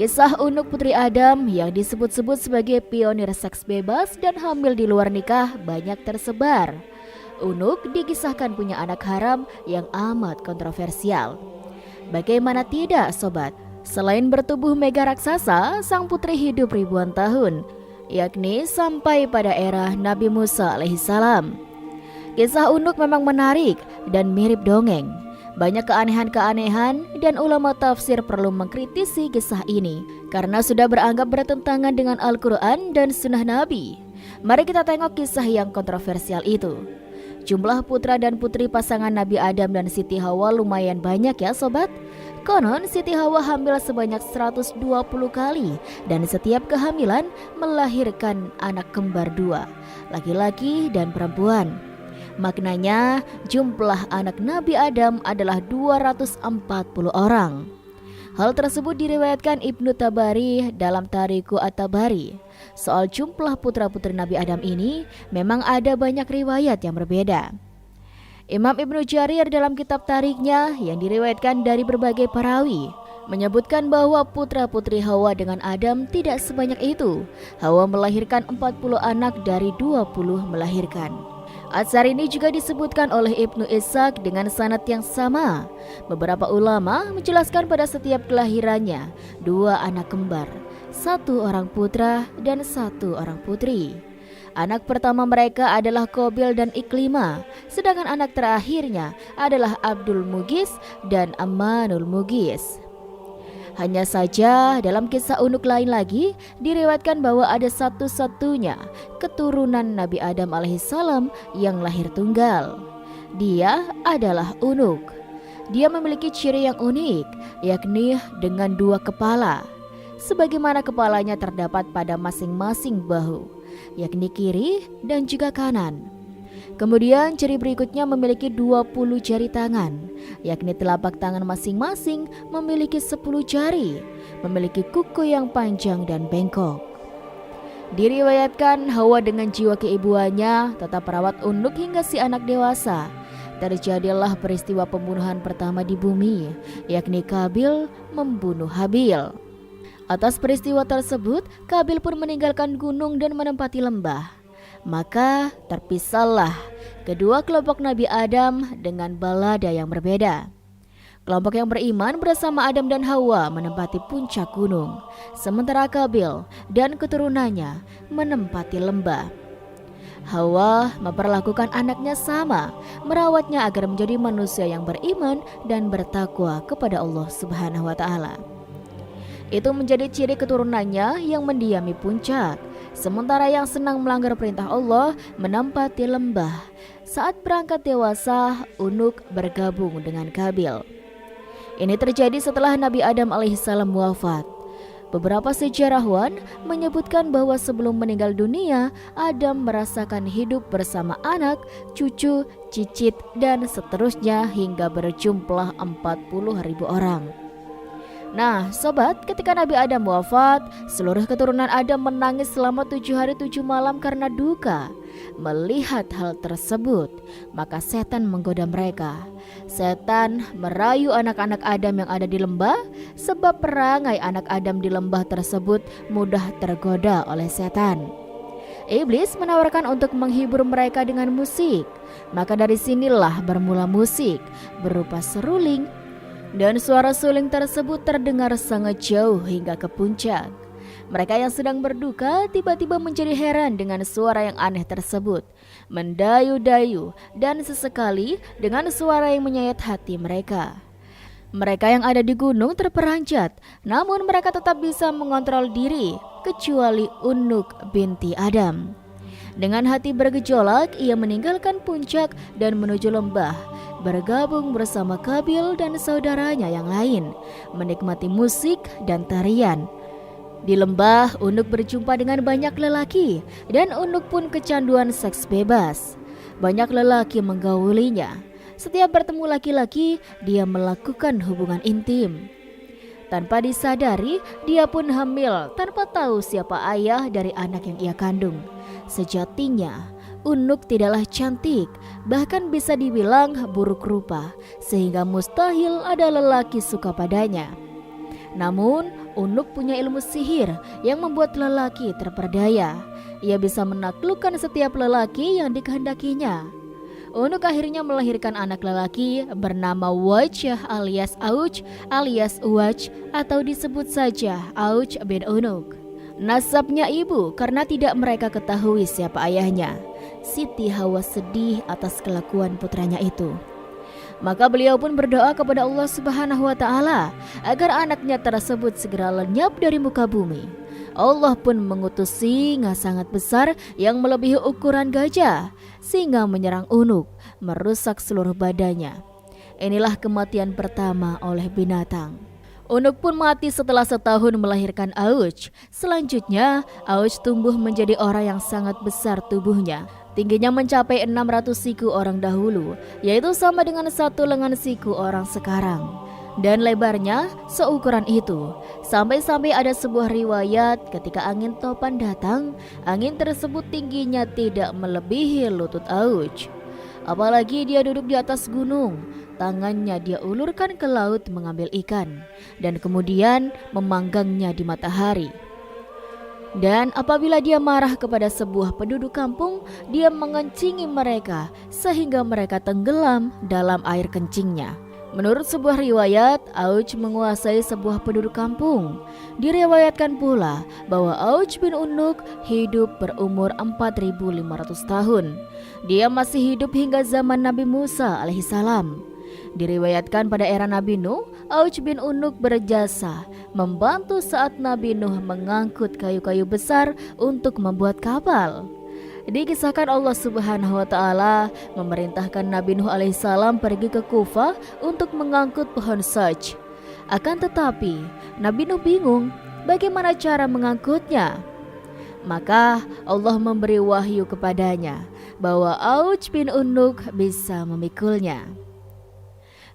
Kisah Unuk Putri Adam yang disebut-sebut sebagai pionir seks bebas dan hamil di luar nikah banyak tersebar. Unuk dikisahkan punya anak haram yang amat kontroversial. Bagaimana tidak, sobat? Selain bertubuh mega raksasa, sang putri hidup ribuan tahun, yakni sampai pada era Nabi Musa alaihissalam. Kisah Unuk memang menarik dan mirip dongeng. Banyak keanehan-keanehan dan ulama tafsir perlu mengkritisi kisah ini karena sudah beranggap bertentangan dengan Al-Quran dan Sunnah Nabi. Mari kita tengok kisah yang kontroversial itu. Jumlah putra dan putri pasangan Nabi Adam dan Siti Hawa lumayan banyak ya sobat. Konon Siti Hawa hamil sebanyak 120 kali dan setiap kehamilan melahirkan anak kembar dua, laki-laki dan perempuan. Maknanya jumlah anak Nabi Adam adalah 240 orang. Hal tersebut diriwayatkan Ibnu Tabari dalam Tariku At-Tabari. Soal jumlah putra-putri Nabi Adam ini memang ada banyak riwayat yang berbeda. Imam Ibnu Jarir dalam kitab Tariknya yang diriwayatkan dari berbagai perawi menyebutkan bahwa putra-putri Hawa dengan Adam tidak sebanyak itu. Hawa melahirkan 40 anak dari 20 melahirkan. Atsar ini juga disebutkan oleh Ibnu Ishaq dengan sanad yang sama. Beberapa ulama menjelaskan pada setiap kelahirannya 2 anak kembar, 1 orang putra dan 1 orang putri. Anak pertama mereka adalah Qabil dan Iklimah, sedangkan anak terakhirnya adalah Abdul Mughis dan Amanul Mughis. Hanya saja dalam kisah Unuk lain lagi diriwayatkan bahwa ada satu-satunya keturunan Nabi Adam alaihissalam yang lahir tunggal. Dia adalah Unuk. Dia memiliki ciri yang unik, yakni dengan 2 kepala. Sebagaimana kepalanya terdapat pada masing-masing bahu, yakni kiri dan juga kanan. Kemudian ciri berikutnya memiliki 20 jari tangan, yakni telapak tangan masing-masing memiliki 10 jari, memiliki kuku yang panjang dan bengkok. Diriwayatkan Hawa dengan jiwa keibuannya tetap merawat Unuk hingga si anak dewasa. Terjadilah peristiwa pembunuhan pertama di bumi, yakni Qabil membunuh Habil. Atas peristiwa tersebut, Qabil pun meninggalkan gunung dan menempati lembah. Maka terpisahlah kedua kelompok Nabi Adam dengan balada yang berbeda. Kelompok yang beriman bersama Adam dan Hawa menempati puncak gunung, sementara Qabil dan keturunannya menempati lembah. Hawa memperlakukan anaknya sama, merawatnya agar menjadi manusia yang beriman dan bertakwa kepada Allah Subhanahu wa taala. Itu menjadi ciri keturunannya yang mendiami puncak. Sementara yang senang melanggar perintah Allah menempati lembah. Saat berangkat dewasa, Unuk bergabung dengan Qabil. Ini terjadi setelah Nabi Adam alaihissalam wafat. Beberapa sejarawan menyebutkan bahwa sebelum meninggal dunia, Adam merasakan hidup bersama anak, cucu, cicit, dan seterusnya hingga berjumlah 40.000 orang. Nah, sobat, ketika Nabi Adam wafat, seluruh keturunan Adam menangis selama 7 hari 7 malam karena duka. Melihat hal tersebut, maka setan menggoda mereka. Setan merayu anak-anak Adam yang ada di lembah, sebab perangai anak Adam di lembah tersebut mudah tergoda oleh setan. Iblis menawarkan untuk menghibur mereka dengan musik. Maka dari sinilah bermula musik berupa seruling. Dan suara suling tersebut terdengar sangat jauh hingga ke puncak. Mereka yang sedang berduka tiba-tiba menjadi heran dengan suara yang aneh tersebut, mendayu-dayu dan sesekali dengan suara yang menyayat hati mereka. Mereka yang ada di gunung terperanjat, namun mereka tetap bisa mengontrol diri, kecuali Unuk binti Adam. Dengan hati bergejolak, ia meninggalkan puncak dan menuju lembah, bergabung bersama Qabil dan saudaranya yang lain, menikmati musik dan tarian. Di lembah, Unuk berjumpa dengan banyak lelaki, dan Unuk pun kecanduan seks bebas. Banyak lelaki menggaulinya. Setiap bertemu laki-laki, dia melakukan hubungan intim. Tanpa disadari, dia pun hamil tanpa tahu siapa ayah dari anak yang ia kandung. Sejatinya, Unuk tidaklah cantik, bahkan bisa dibilang buruk rupa, sehingga mustahil ada lelaki suka padanya. Namun, Unuk punya ilmu sihir yang membuat lelaki terperdaya. Ia bisa menaklukkan setiap lelaki yang dikehendakinya. Unuk akhirnya melahirkan anak lelaki bernama Wajh alias Auj alias Uwaj atau disebut saja Auj bin Unuk. Nasabnya ibu karena tidak mereka ketahui siapa ayahnya. Siti Hawa sedih atas kelakuan putranya itu. Maka beliau pun berdoa kepada Allah Subhanahu wa Ta'ala agar anaknya tersebut segera lenyap dari muka bumi. Allah pun mengutus singa sangat besar yang melebihi ukuran gajah. Singa menyerang Unuk, merusak seluruh badannya. Inilah kematian pertama oleh binatang. Unuk pun mati setelah setahun melahirkan Auj. Selanjutnya, Auj tumbuh menjadi orang yang sangat besar tubuhnya. Tingginya mencapai 600 siku orang dahulu, yaitu sama dengan satu lengan siku orang sekarang. Dan lebarnya seukuran itu. Sampai-sampai ada sebuah riwayat ketika angin topan datang, angin tersebut tingginya tidak melebihi lutut Auj. Apalagi dia duduk di atas gunung, tangannya dia ulurkan ke laut mengambil ikan, dan kemudian memanggangnya di matahari. Dan apabila dia marah kepada sebuah penduduk kampung, dia mengencingi mereka sehingga mereka tenggelam dalam air kencingnya. Menurut sebuah riwayat, Auj menguasai sebuah penduduk kampung. Diriwayatkan pula bahwa Auj bin Unuk hidup berumur 4.500 tahun. Dia masih hidup hingga zaman Nabi Musa alaihissalam. Diriwayatkan pada era Nabi Nuh, Auj bin Unuk berjasa membantu saat Nabi Nuh mengangkut kayu-kayu besar untuk membuat kapal. Dikisahkan Allah Subhanahu wa Ta'ala memerintahkan Nabi Nuh alaihissalam pergi ke Kufah untuk mengangkut pohon saj. Akan tetapi Nabi Nuh bingung bagaimana cara mengangkutnya. Maka Allah memberi wahyu kepadanya bahwa Auj bin Unuk bisa memikulnya.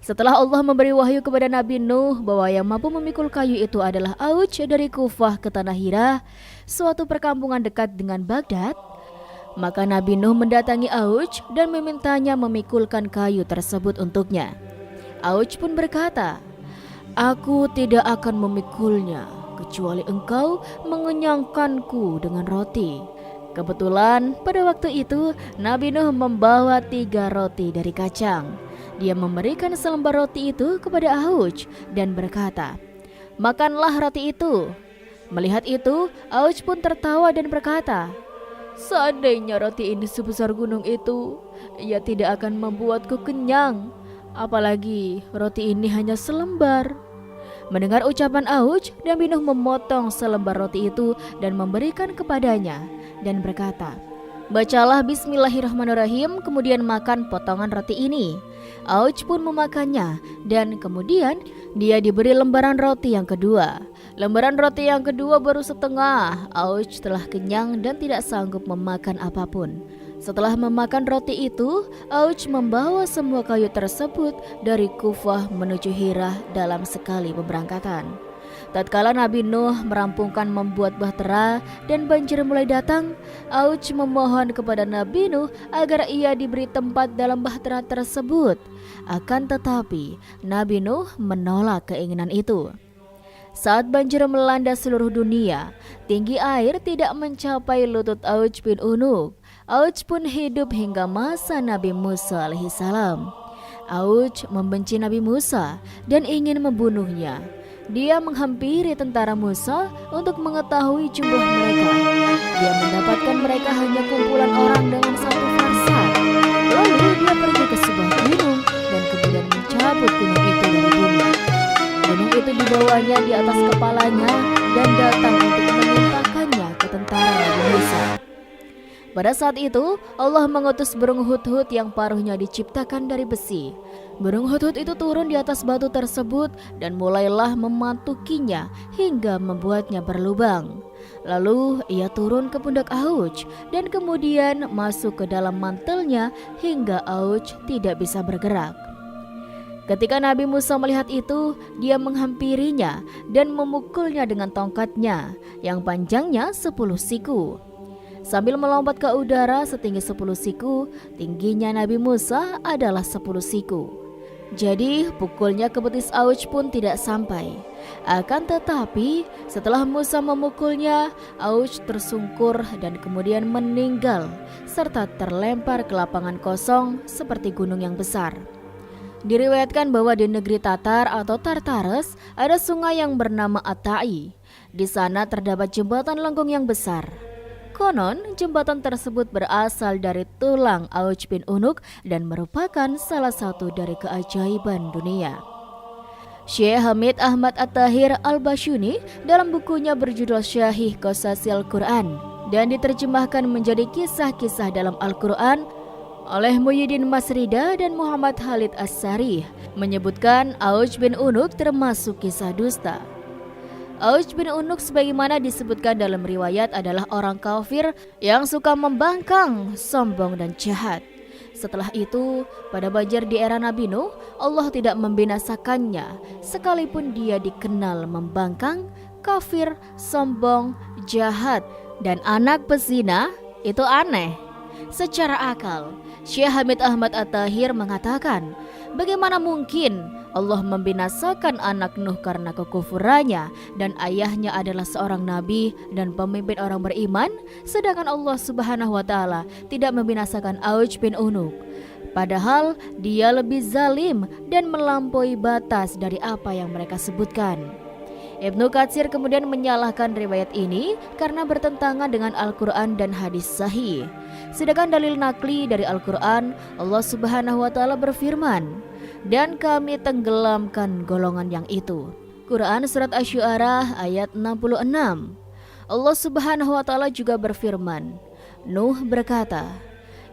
Setelah Allah memberi wahyu kepada Nabi Nuh bahwa yang mampu memikul kayu itu adalah Auj dari Kufah ke Tanah Hira, suatu perkampungan dekat dengan Baghdad, maka Nabi Nuh mendatangi Auj dan memintanya memikulkan kayu tersebut untuknya. Auj pun berkata, "Aku tidak akan memikulnya kecuali engkau mengenyangkanku dengan roti." Kebetulan pada waktu itu Nabi Nuh membawa 3 roti dari kacang. Dia memberikan selembar roti itu kepada Auj dan berkata, "Makanlah roti itu." Melihat itu, Auj pun tertawa dan berkata, "Seandainya roti ini sebesar gunung itu, ia tidak akan membuatku kenyang. Apalagi roti ini hanya selembar." Mendengar ucapan Auj, Nabi Nuh memotong selembar roti itu dan memberikan kepadanya dan berkata, "Bacalah Bismillahirrahmanirrahim, kemudian makan potongan roti ini." Auj pun memakannya dan kemudian dia diberi lembaran roti yang kedua. Lembaran roti yang kedua baru setengah. Auj telah kenyang dan tidak sanggup memakan apapun. Setelah memakan roti itu, Auj membawa semua kayu tersebut dari Kufah menuju Hira dalam sekali pemberangkatan. Tatkala Nabi Nuh merampungkan membuat bahtera dan banjir mulai datang, Auj memohon kepada Nabi Nuh agar ia diberi tempat dalam bahtera tersebut. Akan tetapi, Nabi Nuh menolak keinginan itu. Saat banjir melanda seluruh dunia, tinggi air tidak mencapai lutut Auj bin Unuk. Auj pun hidup hingga masa Nabi Musa alaihissalam. Auj membenci Nabi Musa dan ingin membunuhnya. Dia menghampiri tentara Musa untuk mengetahui jumlah mereka. Dia mendapatkan mereka hanya kumpulan orang dengan satu farsa. Lalu dia pergi ke sebuah gunung dan kemudian mencabut gunung itu dari bumi. Gunung itu dibawanya di atas kepalanya dan datang untuk menimpakannya ke tentara Nabi Musa. Pada saat itu, Allah mengutus burung hudhud yang paruhnya diciptakan dari besi. Burung hudhud itu turun di atas batu tersebut dan mulailah mematukinya hingga membuatnya berlubang. Lalu ia turun ke pundak Auj dan kemudian masuk ke dalam mantelnya hingga Auj tidak bisa bergerak. Ketika Nabi Musa melihat itu, dia menghampirinya dan memukulnya dengan tongkatnya yang panjangnya 10 siku. Sambil melompat ke udara setinggi 10 siku, tingginya Nabi Musa adalah 10 siku. Jadi pukulnya ke betis Auj pun tidak sampai. Akan tetapi setelah Musa memukulnya, Auj tersungkur dan kemudian meninggal serta terlempar ke lapangan kosong seperti gunung yang besar. Diriwayatkan bahwa di negeri Tatar atau Tartares ada sungai yang bernama Atai. Di sana terdapat jembatan lengkung yang besar. Konon, jembatan tersebut berasal dari tulang Auj bin Unuk dan merupakan salah satu dari keajaiban dunia. Syekh Hamid Ahmad At-Tahir Al-Bashuni dalam bukunya berjudul Syahih Qasasil Quran dan diterjemahkan menjadi kisah-kisah dalam Al-Quran oleh Muhyiddin Masrida dan Muhammad Khalid As-Sarih menyebutkan Auj bin Unuk termasuk kisah dusta. Auj bin Unuk sebagaimana disebutkan dalam riwayat adalah orang kafir yang suka membangkang, sombong dan jahat. Setelah itu, pada Banjar di era Nabi Nuh, Allah tidak membinasakannya sekalipun dia dikenal membangkang, kafir, sombong, jahat, dan anak pezina. Itu aneh. Secara akal, Syekh Hamid Ahmad At-Tahir mengatakan, bagaimana mungkin Allah membinasakan anak Nuh karena kekufurannya dan ayahnya adalah seorang nabi dan pemimpin orang beriman, sedangkan Allah Subhanahu wa taala tidak membinasakan Auj bin Unuk. Padahal dia lebih zalim dan melampaui batas dari apa yang mereka sebutkan. Ibnu Katsir kemudian menyalahkan riwayat ini karena bertentangan dengan Al-Quran dan hadis sahih. Sedangkan dalil nakli dari Al-Quran, Allah Subhanahu wa taala berfirman, dan kami tenggelamkan golongan yang itu. Quran Surat Asy-Syu'ara ayat 66. Allah Subhanahu wa taala juga berfirman, Nuh berkata,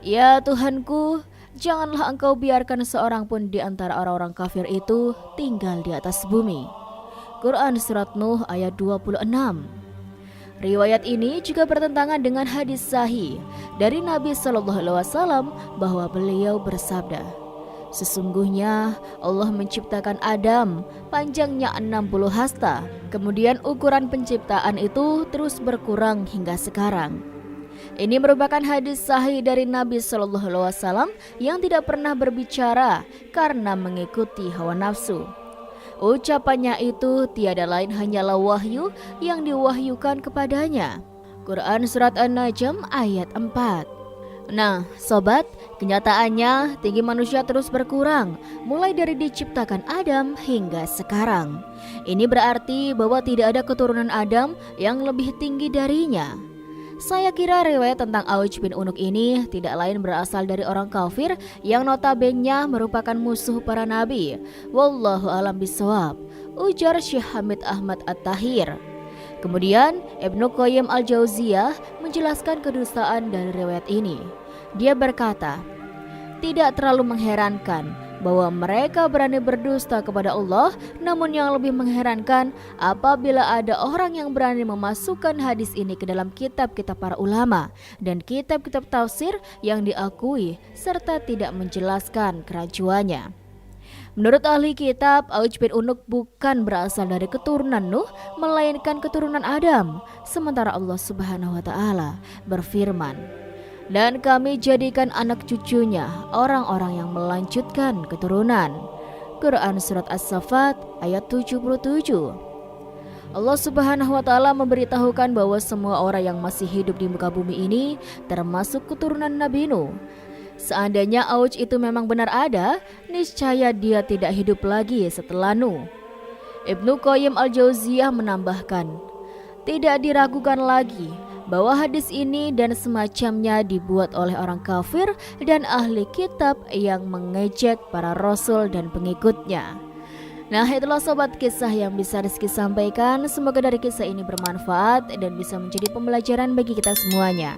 ya Tuhanku, janganlah engkau biarkan seorang pun di antara orang-orang kafir itu tinggal di atas bumi. Quran Surat Nuh ayat 26. Riwayat ini juga bertentangan dengan hadis sahih dari Nabi SAW bahwa beliau bersabda, sesungguhnya Allah menciptakan Adam panjangnya 60 hasta. Kemudian ukuran penciptaan itu terus berkurang hingga sekarang. Ini merupakan hadis sahih dari Nabi SAW yang tidak pernah berbicara karena mengikuti hawa nafsu. Ucapannya itu tiada lain hanyalah wahyu yang diwahyukan kepadanya. Quran Surat An-Najm ayat 4. Nah, sobat, kenyataannya tinggi manusia terus berkurang, mulai dari diciptakan Adam hingga sekarang. Ini berarti bahwa tidak ada keturunan Adam yang lebih tinggi darinya. Saya kira riwayat tentang Auj bin Unuk ini tidak lain berasal dari orang kafir yang notabene merupakan musuh para nabi. Wallahu a'lam bishawab, ujar Syekh Hamid Ahmad At-Tahir. Kemudian Ibnu Qayyim Al-Jauziyah menjelaskan kedustaan dari riwayat ini. Dia berkata, tidak terlalu mengherankan bahwa mereka berani berdusta kepada Allah, namun yang lebih mengherankan apabila ada orang yang berani memasukkan hadis ini ke dalam kitab-kitab para ulama dan kitab-kitab tafsir yang diakui serta tidak menjelaskan keracuannya. Menurut ahli kitab, Auj bin Unuk bukan berasal dari keturunan Nuh, melainkan keturunan Adam. Sementara Allah Subhanahu wa taala berfirman, dan kami jadikan anak cucunya orang-orang yang melanjutkan keturunan. Quran Surat As-Saffat ayat 77. Allah Subhanahu wa taala memberitahukan bahwa semua orang yang masih hidup di muka bumi ini termasuk keturunan Nabi Nuh. Seandainya Auj itu memang benar ada, niscaya dia tidak hidup lagi setelah Nuh. Ibnu Qayyim Al-Jauziyah menambahkan, tidak diragukan lagi bahwa hadis ini dan semacamnya dibuat oleh orang kafir dan ahli kitab yang mengejek para rasul dan pengikutnya. Nah, itulah sobat kisah yang bisa Rizky sampaikan. Semoga dari kisah ini bermanfaat dan bisa menjadi pembelajaran bagi kita semuanya.